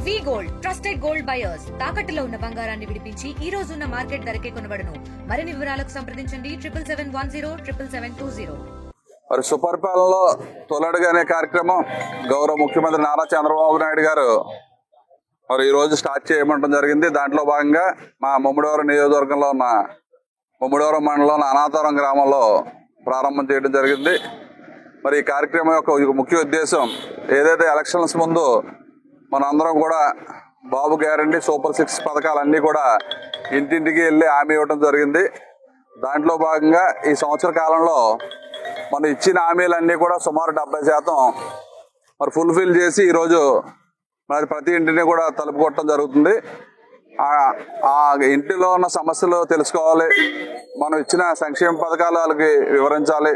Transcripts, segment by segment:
వి gold trusted gold buyers తాకట్టులో ఉన్న బంగారాన్ని విడిపించి ఈ రోజు ఉన్న మార్కెట్ ధరకే కొనబడును. మరిన్ని వివరాలకు సంప్రదించండి 7710777720. మరి సుపరిపాలనలో తొలడుగా అనే కార్యక్రమం గౌరవ ముఖ్యమంత్రి నారా చంద్రబాబు నాయుడు గారు మరి ఈ రోజు స్టార్ట్ చేయమంటం జరిగింది. దాంట్లో భాగంగా మా ముమ్మడివరం నియోజకవర్గంలో ఉన్న ముమ్మడివరం మండలంలో అనాథవరం గ్రామంలో ప్రారంభం చేయడం జరిగింది. మరి ఈ కార్యక్రమం యొక్క ముఖ్య ఉద్దేశం ఏదైతే ఎలక్షన్స్ ముందు మనందరం కూడా బాబు గ్యారంటీ సూపర్ 6 పథకాలన్నీ కూడా ఇంటింటికి వెళ్ళి హామీ ఇవ్వడం జరిగింది. దాంట్లో భాగంగా ఈ సంవత్సర కాలంలో మనం ఇచ్చిన హామీలన్నీ కూడా సుమారు 70% మరి ఫుల్ఫిల్ చేసి ఈరోజు మరి ప్రతి ఇంటిని కూడా తలుపు కొట్టడం జరుగుతుంది. ఆ ఇంటిలో ఉన్న సమస్యలు తెలుసుకోవాలి, మనం ఇచ్చిన సంక్షేమ పథకాలు వాళ్ళకి వివరించాలి,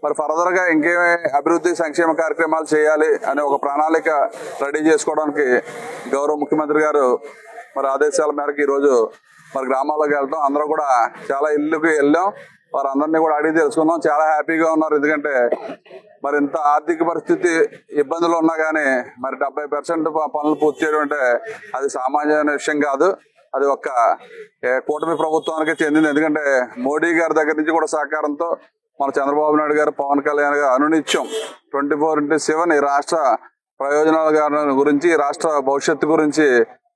మరి ఫర్దర్గా ఇంకేమే అభివృద్ధి సంక్షేమ కార్యక్రమాలు చేయాలి అనే ఒక ప్రణాళిక రెడీ చేసుకోవడానికి గౌరవ ముఖ్యమంత్రి గారు మరి ఆదేశాల మేరకు ఈరోజు మరి గ్రామాల్లోకి వెళ్తాం. అందరూ కూడా చాలా ఇళ్ళకి వెళ్ళాం, వారందరినీ కూడా అడిగి తెలుసుకుందాం. చాలా హ్యాపీగా ఉన్నారు, ఎందుకంటే మరి ఇంత ఆర్థిక పరిస్థితి ఇబ్బందులు ఉన్నా కానీ మరి 70% పనులు పూర్తి చేయడం అంటే అది సామాన్యమైన విషయం కాదు. అది ఒక్క కూటమి ప్రభుత్వానికి చెందింది. ఎందుకంటే మోడీ గారి దగ్గర నుంచి కూడా సహకారంతో మన చంద్రబాబు నాయుడు గారు, పవన్ కళ్యాణ్ గారు అనునిత్యం 24/7 ఈ రాష్ట్ర ప్రయోజనాల గురించి, ఈ రాష్ట్ర భవిష్యత్తు గురించి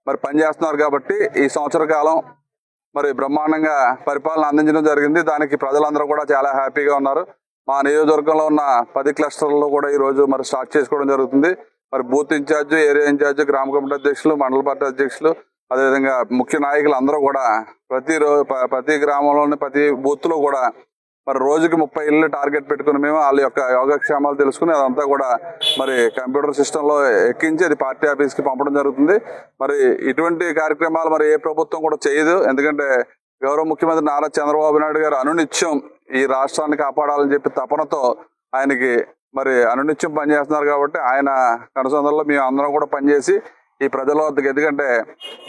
మరి పనిచేస్తున్నారు. కాబట్టి ఈ సంవత్సర కాలం మరి బ్రహ్మాండంగా పరిపాలన అందించడం జరిగింది. దానికి ప్రజలందరూ కూడా చాలా హ్యాపీగా ఉన్నారు. మా నియోజకవర్గంలో ఉన్న 10 క్లస్టర్లలో కూడా ఈ రోజు మరి స్టార్ట్ చేసుకోవడం జరుగుతుంది. మరి బూత్ ఇన్ఛార్జ్, ఏరియా ఇన్ఛార్జ్, గ్రామ కమిటీ అధ్యక్షులు, మండల పార్టీ అధ్యక్షులు, అదేవిధంగా ముఖ్య నాయకులు అందరూ కూడా ప్రతి గ్రామంలోని ప్రతి బూత్ లో కూడా మరి రోజుకి 30 ఇళ్ళు టార్గెట్ పెట్టుకుని మేము వాళ్ళ యొక్క యోగక్షేమాలు తెలుసుకుని అదంతా కూడా మరి కంప్యూటర్ సిస్టమ్ లో ఎక్కించి అది పార్టీ ఆఫీస్ కి పంపడం జరుగుతుంది. మరి ఇటువంటి కార్యక్రమాలు మరి ఏ ప్రభుత్వం కూడా చేయదు. ఎందుకంటే గౌరవ ముఖ్యమంత్రి నారా చంద్రబాబు నాయుడు గారు అనునిత్యం ఈ రాష్ట్రాన్ని కాపాడాలని చెప్పి తపనతో ఆయనకి మరి అనునిత్యం పనిచేస్తున్నారు. కాబట్టి ఆయన కనుసంధంలో మేము అందరం కూడా పనిచేసి ఈ ప్రజల వద్దకు, ఎందుకంటే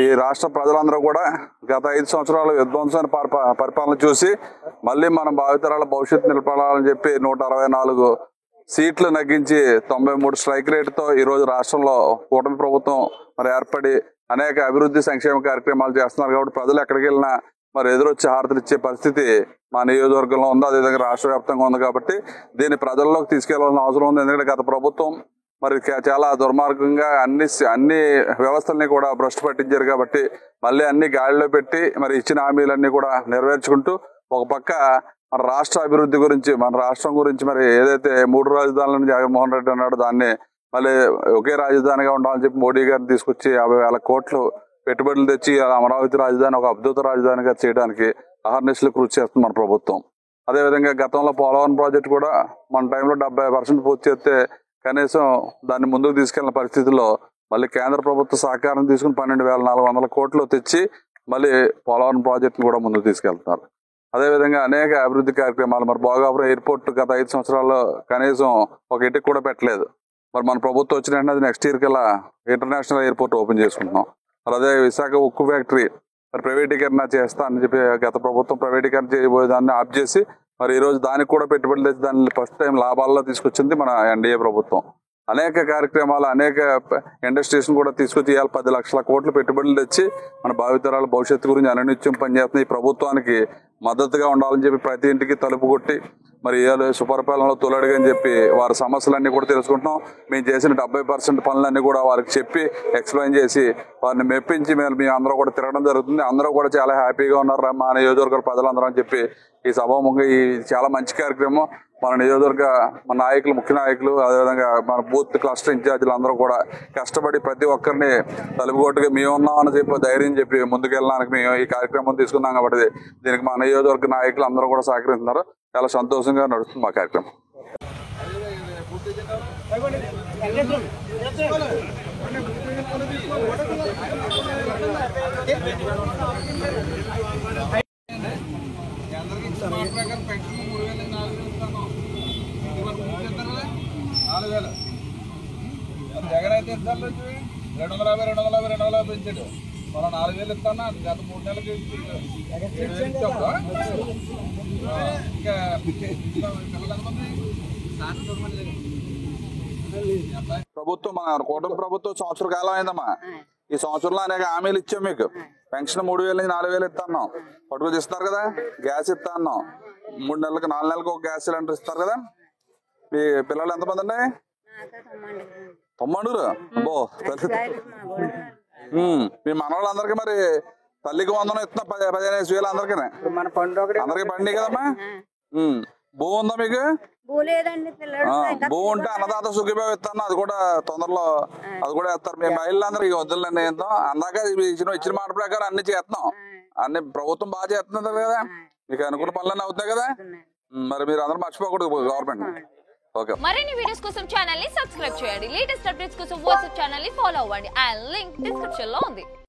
ఈ రాష్ట్ర ప్రజలందరూ కూడా గత 5 సంవత్సరాలు విధ్వంసమైన పరిపాలన చూసి మళ్ళీ మనం భావితరాల భవిష్యత్తు నిలబడాలని చెప్పి 164 సీట్లు నగ్గించి 93 స్ట్రైక్ రేటుతో ఈ రోజు రాష్ట్రంలో కూటమి ప్రభుత్వం మరి ఏర్పడి అనేక అభివృద్ధి సంక్షేమ కార్యక్రమాలు చేస్తున్నారు. కాబట్టి ప్రజలు ఎక్కడికి వెళ్ళినా మరి ఎదురొచ్చి హారతలు ఇచ్చే పరిస్థితి మా నియోజకవర్గంలో ఉంది, అదేవిధంగా రాష్ట్ర వ్యాప్తంగా ఉంది. కాబట్టి దీన్ని ప్రజల్లోకి తీసుకెళ్లాల్సిన అవసరం ఉంది. ఎందుకంటే గత ప్రభుత్వం మరి చాలా దుర్మార్గంగా అన్ని వ్యవస్థల్ని కూడా భ్రష్టు పట్టించారు. కాబట్టి మళ్ళీ అన్ని గాడిలో పెట్టి మరి ఇచ్చిన హామీలన్నీ కూడా నెరవేర్చుకుంటూ ఒక పక్క మన రాష్ట్ర అభివృద్ధి గురించి, మన రాష్ట్రం గురించి మరి ఏదైతే 3 రాజధానులను జగన్మోహన్ రెడ్డి అన్నాడు దాన్ని మళ్ళీ ఒకే రాజధానిగా ఉండాలని చెప్పి మోడీ గారిని తీసుకొచ్చి 50,000 కోట్లు పెట్టుబడులు తెచ్చి అమరావతి రాజధాని ఒక అద్భుత రాజధానిగా చేయడానికి అహర్నిశలు కృషి చేస్తుంది మన ప్రభుత్వం. అదేవిధంగా గతంలో పోలవరం ప్రాజెక్టు కూడా మన టైంలో 70% పూర్తి చేస్తే కనీసం దాన్ని ముందుకు తీసుకెళ్లిన పరిస్థితుల్లో మళ్ళీ కేంద్ర ప్రభుత్వ సహకారం తీసుకుని 12,400 కోట్లు తెచ్చి మళ్ళీ పోలవరం ప్రాజెక్టును కూడా ముందుకు తీసుకెళ్తున్నారు. అదేవిధంగా అనేక అభివృద్ధి కార్యక్రమాలు, మరి భోగాపురం ఎయిర్పోర్ట్ గత 5 సంవత్సరాల్లో కనీసం ఒక ఇటుకు కూడా పెట్టలేదు. మరి మన ప్రభుత్వం వచ్చిన వెంటనే నెక్స్ట్ ఇయర్ కల్లా ఇంటర్నేషనల్ ఎయిర్పోర్ట్ ఓపెన్ చేసుకుంటున్నాం. మరి అదే విశాఖ ఉక్కు ఫ్యాక్టరీ మరి ప్రైవేటీకరణ చేస్తా అని చెప్పి గత ప్రభుత్వం ప్రైవేటీకరణ చేయబోయే దాన్ని ఆఫ్ చేసి మరి ఈ రోజు దానికి కూడా పెట్టుబడులు తెచ్చి దాన్ని ఫస్ట్ టైం లాభాల్లో తీసుకొచ్చింది మన ఎన్డీఏ ప్రభుత్వం. అనేక కార్యక్రమాలు, అనేక ఇండస్ట్రీస్ కూడా తీసుకొచ్చి 10 లక్షల కోట్లు పెట్టుబడులు తెచ్చి మన భావితరాల భవిష్యత్తు గురించి అనునిత్యం పనిచేస్తున్న ఈ ప్రభుత్వానికి మద్దతుగా ఉండాలని చెప్పి ప్రతి ఇంటికి తలుపు కొట్టి మరి సుపరిపాలనలో తొలడుగా అని చెప్పి వారి సమస్యలన్నీ కూడా తెలుసుకుంటున్నాం. మేము చేసిన 70% పనులన్నీ కూడా వారికి చెప్పి ఎక్స్ప్లెయిన్ చేసి వారిని మెప్పించి మేము అందరూ కూడా తిరగడం జరుగుతుంది. అందరూ కూడా చాలా హ్యాపీగా ఉన్నారు మా నియోజకవర్గ ప్రజలందరూ అని చెప్పి ఈ సభాముఖంగా ఈ చాలా మంచి కార్యక్రమం. మన నియోజకవర్గ మన నాయకులు, ముఖ్య నాయకులు, అదేవిధంగా మన బూత్ క్లస్టర్ ఇన్ఛార్జీలు అందరూ కూడా కష్టపడి ప్రతి ఒక్కరిని తలుపుగొట్టుగా మేము ఉన్నామని చెప్పి ధైర్యం చెప్పి ముందుకెళ్ళడానికి మేము ఈ కార్యక్రమం తీసుకున్నాం. కాబట్టి దీనికి మా నియోజకవర్గ నాయకులు అందరూ కూడా సహకరిస్తున్నారు. చాలా సంతోషంగా నడుస్తుంది మా కార్యక్రమం. జగన్ అయితే ఇస్తాను 250 పెంచాడు. మనం 4,000 ఇస్తాను. గత 3 నెలలకి ఇంకా ప్రభుత్వం మన కూటమి ప్రభుత్వం సంవత్సర కాలం అయిందమ్మా. ఈ సంవత్సరంలో అనేక హామీలు ఇచ్చాం మీకు. పెన్షన్ 3000 నుంచి 4000 ఇస్తాను, పట్టుకు ఇస్తారు కదా. గ్యాస్ ఇస్తాను, 3 నెలలకు 4 నెలలకు ఒక గ్యాస్ సిలిండర్ ఇస్తారు కదా. మీ పిల్లలు ఎంతమంది అండి? 90. అబ్బో. మీ మనవాళ్ళందరికీ మరి తల్లికి వందనం ఇస్తున్నా 15,000 అందరికీ. అందరికి పండి కదమ్మా. భూమి ఉందా మీకు? భూమి ఉంటే అన్నదాత సుఖీభావ ఇస్తాను, అది కూడా తొందరలో అది కూడా వేస్తారు. మీ మహిళలందరికీ వద్దులండి. ఏందో అందాక ఇచ్చిన మాట ప్రకారం అన్ని చేస్తున్నాం. అన్ని ప్రభుత్వం బాగా చేస్తున్నారు కదా. మీకు అనుకున్న పనులన్నీ అవుతాయి కదా. మరి మీరు అందరూ మర్చిపోకూడదు గవర్నమెంట్. ఓకే. మరిన్ని వీడియోస్ కోసం ఛానల్ ని సబ్స్క్రైబ్ చేయండి. లేటెస్ట్ అప్డేట్స్ కోసం వాట్సాప్ ఛానల్ ని ఫాలో అవ్వండి. ఆ లింక్ డిస్క్రిప్షన్ లో ఉంది.